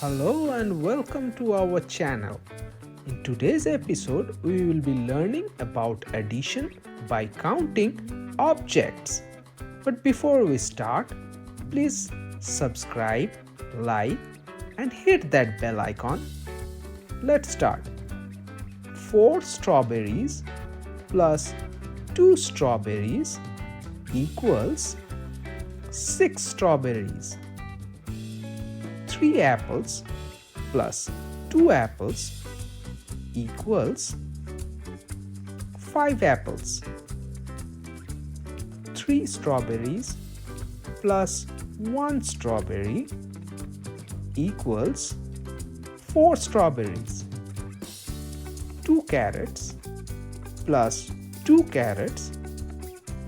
Hello and welcome to our channel. In today's episode, we will be learning about addition by counting objects. But before we start, please subscribe, like, and hit that bell icon. Let's start. 4 strawberries plus 2 strawberries equals 6 strawberries. 3 apples plus 2 apples equals 5 apples. 3 strawberries plus 1 strawberry equals 4 strawberries. 2 carrots plus 2 carrots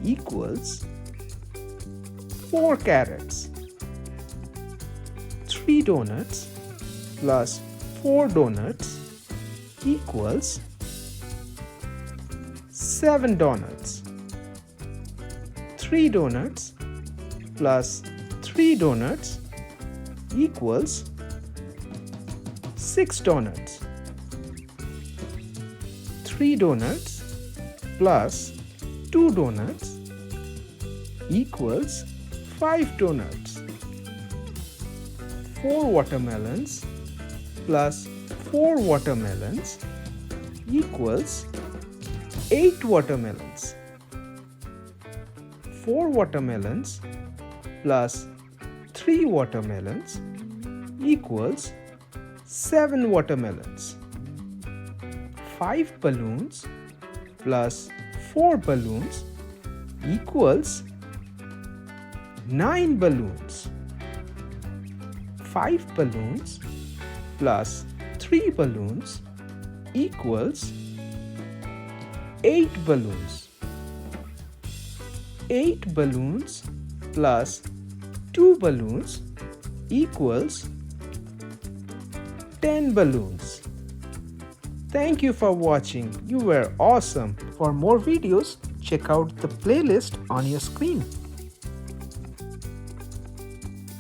equals 4 carrots. 3 donuts plus 4 donuts equals 7 donuts. 3 donuts plus 3 donuts equals 6 donuts. 3 donuts plus 2 donuts equals 5 donuts. 4 watermelons plus 4 watermelons equals 8 watermelons. 4 watermelons plus 3 watermelons equals 7 watermelons. 5 balloons plus 4 balloons equals 9 balloons. 5 balloons plus 3 balloons equals 8 balloons. 8 balloons plus 2 balloons equals 10 balloons. Thank you for watching. You were awesome. For more videos, check out the playlist on your screen.